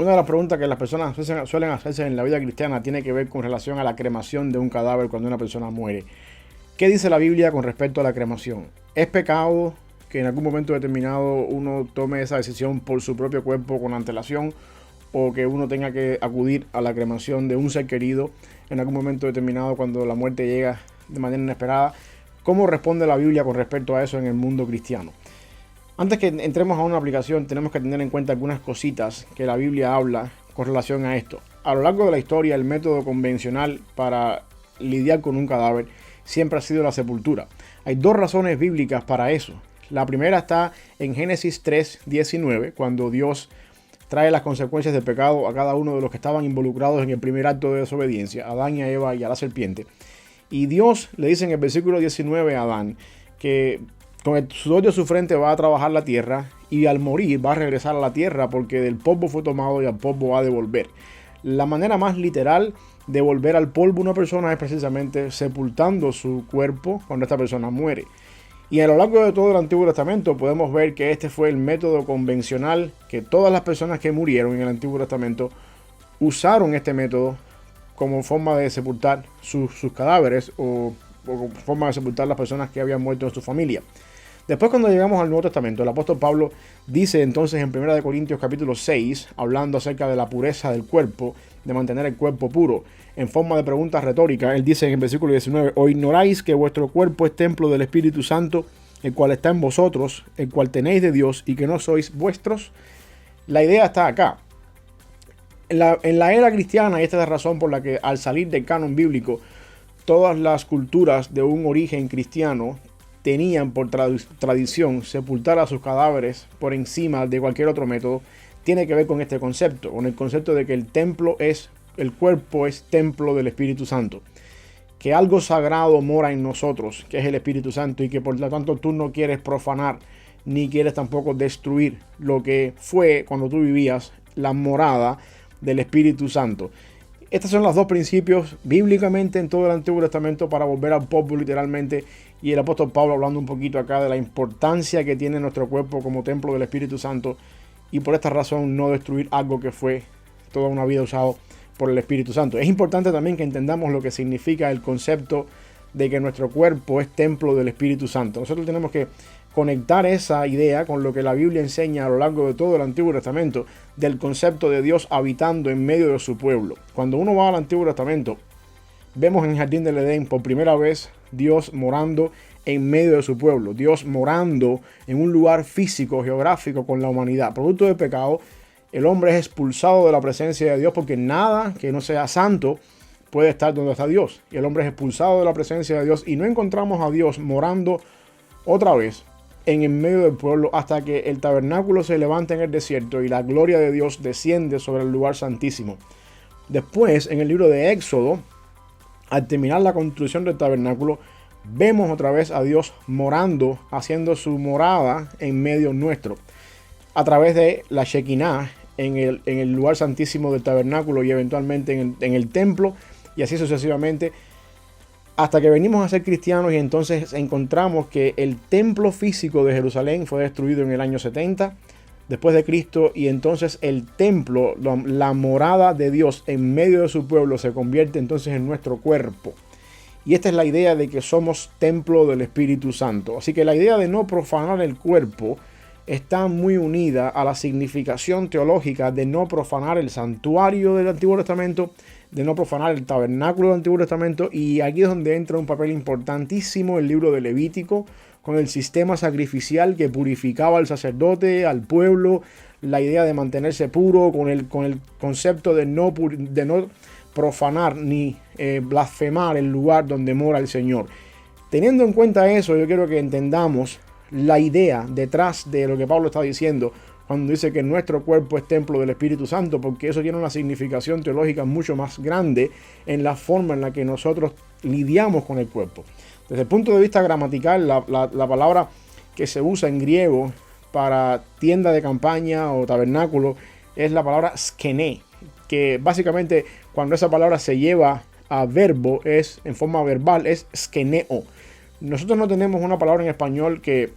Una de las preguntas que las personas suelen hacerse en la vida cristiana tiene que ver con relación a la cremación de un cadáver cuando una persona muere. ¿Qué dice la Biblia con respecto a la cremación? ¿Es pecado que en algún momento determinado uno tome esa decisión por su propio cuerpo con antelación, o que uno tenga que acudir a la cremación de un ser querido en algún momento determinado cuando la muerte llega de manera inesperada? ¿Cómo responde la Biblia con respecto a eso en el mundo cristiano? Antes que entremos a una aplicación, tenemos que tener en cuenta algunas cositas que la Biblia habla con relación a esto. A lo largo de la historia, el método convencional para lidiar con un cadáver siempre ha sido la sepultura. Hay dos razones bíblicas para eso. La primera está en Génesis 3:19, cuando Dios trae las consecuencias del pecado a cada uno de los que estaban involucrados en el primer acto de desobediencia, a Adán y a Eva y a la serpiente. Y Dios le dice en el versículo 19 a Adán que con el sudor de su frente va a trabajar la tierra y al morir va a regresar a la tierra, porque del polvo fue tomado y al polvo va a devolver. La manera más literal de volver al polvo una persona es precisamente sepultando su cuerpo cuando esta persona muere. Y a lo largo de todo el Antiguo Testamento podemos ver que este fue el método convencional, que todas las personas que murieron en el Antiguo Testamento usaron este método como forma de sepultar sus cadáveres, o forma de sepultar las personas que habían muerto en su familia. Después, cuando llegamos al Nuevo Testamento, el apóstol Pablo dice entonces en 1 Corintios capítulo 6, hablando acerca de la pureza del cuerpo, de mantener el cuerpo puro, en forma de pregunta retórica. Él dice en el versículo 19, ¿o ignoráis que vuestro cuerpo es templo del Espíritu Santo, el cual está en vosotros, el cual tenéis de Dios, y que no sois vuestros? La idea está acá. En la era cristiana, y esta es la razón por la que al salir del canon bíblico, todas las culturas de un origen cristiano tenían por tradición sepultar a sus cadáveres por encima de cualquier otro método, tiene que ver con este concepto, con el concepto de que el cuerpo es templo del Espíritu Santo, que algo sagrado mora en nosotros, que es el Espíritu Santo, y que por lo tanto tú no quieres profanar ni quieres tampoco destruir lo que fue cuando tú vivías la morada del Espíritu Santo. Estos son los dos principios bíblicamente en todo el Antiguo Testamento para volver al polvo literalmente, y el apóstol Pablo hablando un poquito acá de la importancia que tiene nuestro cuerpo como templo del Espíritu Santo, y por esta razón no destruir algo que fue toda una vida usado por el Espíritu Santo. Es importante también que entendamos lo que significa el concepto de que nuestro cuerpo es templo del Espíritu Santo. Nosotros tenemos que conectar esa idea con lo que la Biblia enseña a lo largo de todo el Antiguo Testamento, del concepto de Dios habitando en medio de su pueblo. Cuando uno va al Antiguo Testamento, vemos en el Jardín del Edén por primera vez Dios morando en medio de su pueblo, Dios morando en un lugar físico, geográfico con la humanidad. Producto del pecado, el hombre es expulsado de la presencia de Dios, porque nada que no sea santo puede estar donde está Dios. Y el hombre es expulsado de la presencia de Dios, y no encontramos a Dios morando otra vez en el medio del pueblo hasta que el tabernáculo se levanta en el desierto y la gloria de Dios desciende sobre el lugar santísimo. Después, en el libro de Éxodo, al terminar la construcción del tabernáculo, vemos otra vez a Dios morando, haciendo su morada en medio nuestro, a través de la Shekinah en el lugar santísimo del tabernáculo, y eventualmente en el templo, y así sucesivamente, hasta que venimos a ser cristianos, y entonces encontramos que el templo físico de Jerusalén fue destruido en el año 70 después de Cristo, y entonces el templo, la morada de Dios en medio de su pueblo, se convierte entonces en nuestro cuerpo. Y esta es la idea de que somos templo del Espíritu Santo. Así que la idea de no profanar el cuerpo está muy unida a la significación teológica de no profanar el santuario del Antiguo Testamento, de no profanar el tabernáculo del Antiguo Testamento. Y aquí es donde entra un papel importantísimo el libro de Levítico, con el sistema sacrificial que purificaba al sacerdote, al pueblo, la idea de mantenerse puro, con el concepto de no profanar ni blasfemar el lugar donde mora el Señor. Teniendo en cuenta eso, yo quiero que entendamos la idea detrás de lo que Pablo está diciendo cuando dice que nuestro cuerpo es templo del Espíritu Santo, porque eso tiene una significación teológica mucho más grande en la forma en la que nosotros lidiamos con el cuerpo. Desde el punto de vista gramatical, la palabra que se usa en griego para tienda de campaña o tabernáculo es la palabra skene, que básicamente cuando esa palabra se lleva a verbo, es en forma verbal, es skeneo. Nosotros no tenemos una palabra en español que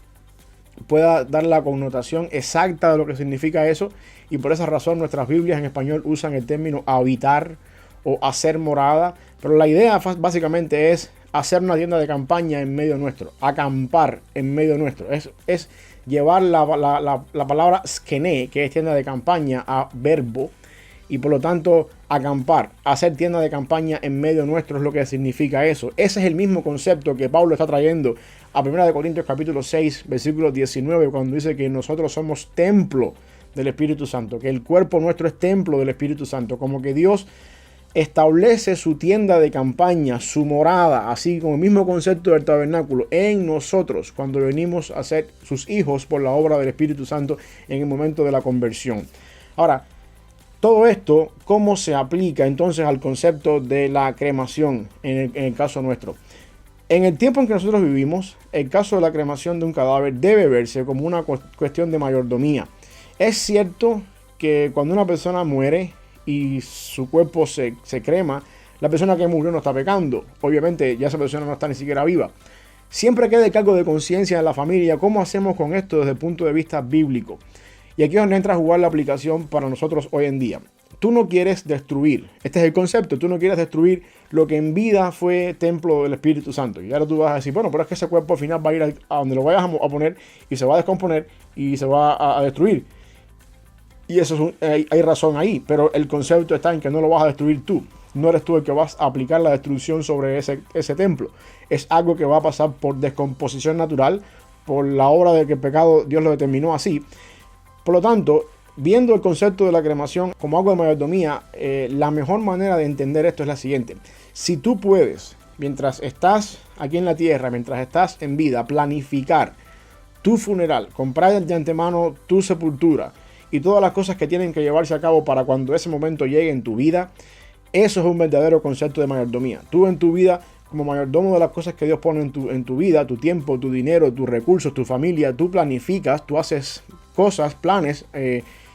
pueda dar la connotación exacta de lo que significa eso, y por esa razón nuestras Biblias en español usan el término habitar o hacer morada, pero la idea básicamente es hacer una tienda de campaña en medio nuestro, acampar en medio nuestro, es llevar la palabra skene, que es tienda de campaña, a verbo, y por lo tanto acampar, hacer tienda de campaña en medio nuestro es lo que significa eso. Ese es el mismo concepto que Pablo está trayendo a 1 Corintios capítulo 6, versículo 19, cuando dice que nosotros somos templo del Espíritu Santo, que el cuerpo nuestro es templo del Espíritu Santo, como que Dios establece su tienda de campaña, su morada, así como el mismo concepto del tabernáculo, en nosotros cuando venimos a ser sus hijos por la obra del Espíritu Santo en el momento de la conversión. Ahora, todo esto, ¿cómo se aplica entonces al concepto de la cremación en el caso nuestro? En el tiempo en que nosotros vivimos, el caso de la cremación de un cadáver debe verse como una cuestión de mayordomía. Es cierto que cuando una persona muere y su cuerpo se crema, la persona que murió no está pecando. Obviamente ya esa persona no está ni siquiera viva. Siempre queda el cargo de conciencia en la familia. ¿Cómo hacemos con esto desde el punto de vista bíblico? Y aquí es donde entra a jugar la aplicación para nosotros hoy en día. Tú no quieres destruir, este es el concepto, tú no quieres destruir lo que en vida fue templo del Espíritu Santo. Y ahora tú vas a decir, bueno, pero es que ese cuerpo al final va a ir a donde lo vayas a poner y se va a descomponer y se va a destruir. Y eso hay razón ahí, pero el concepto está en que no lo vas a destruir tú. No eres tú el que vas a aplicar la destrucción sobre ese templo. Es algo que va a pasar por descomposición natural, por la obra de que el pecado Dios lo determinó así. Por lo tanto, viendo el concepto de la cremación como algo de mayordomía, la mejor manera de entender esto es la siguiente. Si tú puedes, mientras estás aquí en la tierra, mientras estás en vida, planificar tu funeral, comprar de antemano tu sepultura y todas las cosas que tienen que llevarse a cabo para cuando ese momento llegue en tu vida, eso es un verdadero concepto de mayordomía. Tú en tu vida, como mayordomo de las cosas que Dios pone en tu vida, tu tiempo, tu dinero, tus recursos, tu familia, tú planificas, tú haces cosas, planes,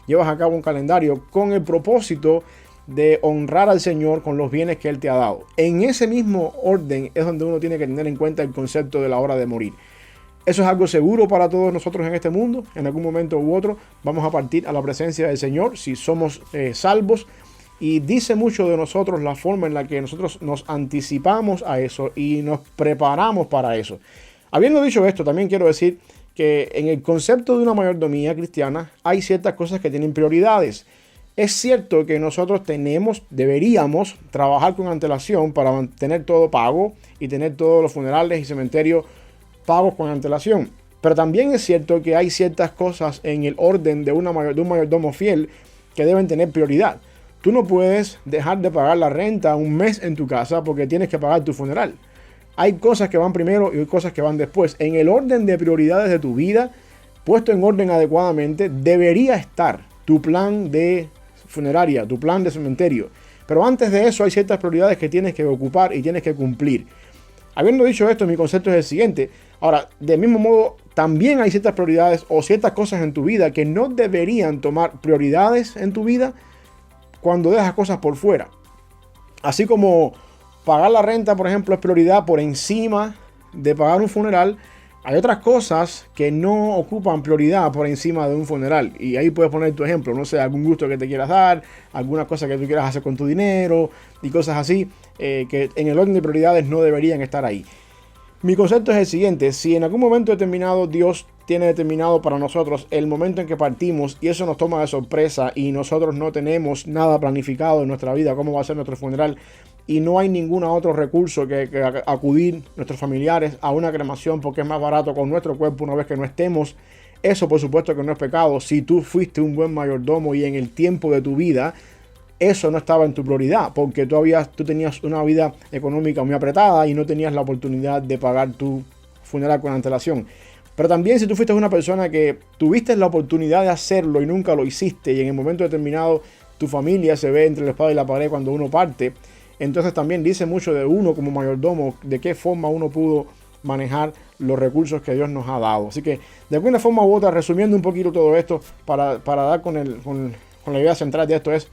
llevas a cabo un calendario con el propósito de honrar al Señor con los bienes que Él te ha dado. En ese mismo orden es donde uno tiene que tener en cuenta el concepto de la hora de morir. Eso es algo seguro para todos nosotros en este mundo. En algún momento u otro vamos a partir a la presencia del Señor si somos salvos. Y dice mucho de nosotros la forma en la que nosotros nos anticipamos a eso y nos preparamos para eso. Habiendo dicho esto, también quiero decir que en el concepto de una mayordomía cristiana hay ciertas cosas que tienen prioridades. Es cierto que nosotros deberíamos trabajar con antelación para mantener todo pago y tener todos los funerales y cementerios pagos con antelación. Pero también es cierto que hay ciertas cosas en el orden de un mayordomo fiel que deben tener prioridad. Tú no puedes dejar de pagar la renta un mes en tu casa porque tienes que pagar tu funeral. Hay cosas que van primero y hay cosas que van después. En el orden de prioridades de tu vida, puesto en orden adecuadamente, debería estar tu plan de funeraria, tu plan de cementerio. Pero antes de eso hay ciertas prioridades que tienes que ocupar y tienes que cumplir. Habiendo dicho esto, mi concepto es el siguiente. Ahora, del mismo modo, también hay ciertas prioridades o ciertas cosas en tu vida que no deberían tomar prioridades en tu vida cuando dejas cosas por fuera. Así como pagar la renta, por ejemplo, es prioridad por encima de pagar un funeral, hay otras cosas que no ocupan prioridad por encima de un funeral. Y ahí puedes poner tu ejemplo, no sé, algún gusto que te quieras dar, alguna cosa que tú quieras hacer con tu dinero y cosas así, que en el orden de prioridades no deberían estar ahí. Mi concepto es el siguiente: si en algún momento determinado Dios tiene determinado para nosotros el momento en que partimos y eso nos toma de sorpresa y nosotros no tenemos nada planificado en nuestra vida, cómo va a ser nuestro funeral, y no hay ningún otro recurso que acudir nuestros familiares a una cremación porque es más barato con nuestro cuerpo una vez que no estemos, eso por supuesto que no es pecado. Si tú fuiste un buen mayordomo y en el tiempo de tu vida eso no estaba en tu prioridad porque tú tenías una vida económica muy apretada y no tenías la oportunidad de pagar tu funeral con antelación. Pero también si tú fuiste una persona que tuviste la oportunidad de hacerlo y nunca lo hiciste y en el momento determinado tu familia se ve entre la espada y la pared cuando uno parte, entonces también dice mucho de uno como mayordomo, de qué forma uno pudo manejar los recursos que Dios nos ha dado. Así que de alguna forma u otra, resumiendo un poquito todo esto para dar con la idea central de esto, es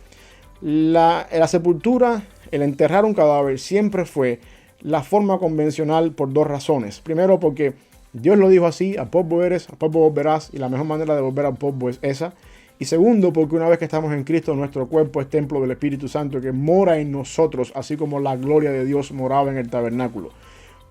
la sepultura, el enterrar un cadáver siempre fue la forma convencional por dos razones. Primero, porque Dios lo dijo así: al polvo eres, al polvo volverás, y la mejor manera de volver al polvo es esa. Y segundo, porque una vez que estamos en Cristo, nuestro cuerpo es templo del Espíritu Santo que mora en nosotros, así como la gloria de Dios moraba en el tabernáculo.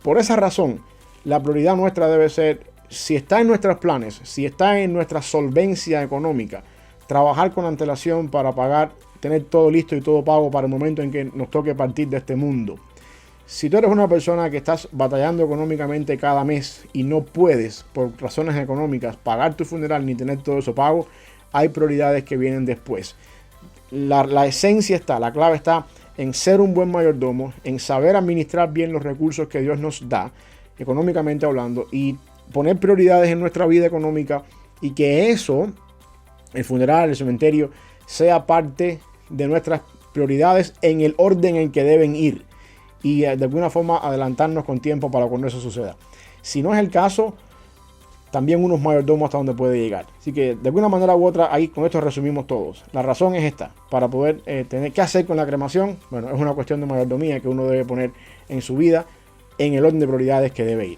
Por esa razón, la prioridad nuestra debe ser, si está en nuestros planes, si está en nuestra solvencia económica, trabajar con antelación para pagar, tener todo listo y todo pago para el momento en que nos toque partir de este mundo. Si tú eres una persona que estás batallando económicamente cada mes y no puedes, por razones económicas, pagar tu funeral ni tener todo eso pago, hay prioridades que vienen después. La esencia está, la clave está en ser un buen mayordomo, en saber administrar bien los recursos que Dios nos da, económicamente hablando, y poner prioridades en nuestra vida económica, y que eso, el funeral, el cementerio, sea parte de nuestras prioridades en el orden en que deben ir, y de alguna forma adelantarnos con tiempo para cuando eso suceda. Si no es el caso, también unos mayordomos hasta donde puede llegar. Así que de alguna manera u otra, ahí con esto resumimos todos. La razón es esta: para poder tener qué hacer con la cremación. Bueno, es una cuestión de mayordomía que uno debe poner en su vida en el orden de prioridades que debe ir.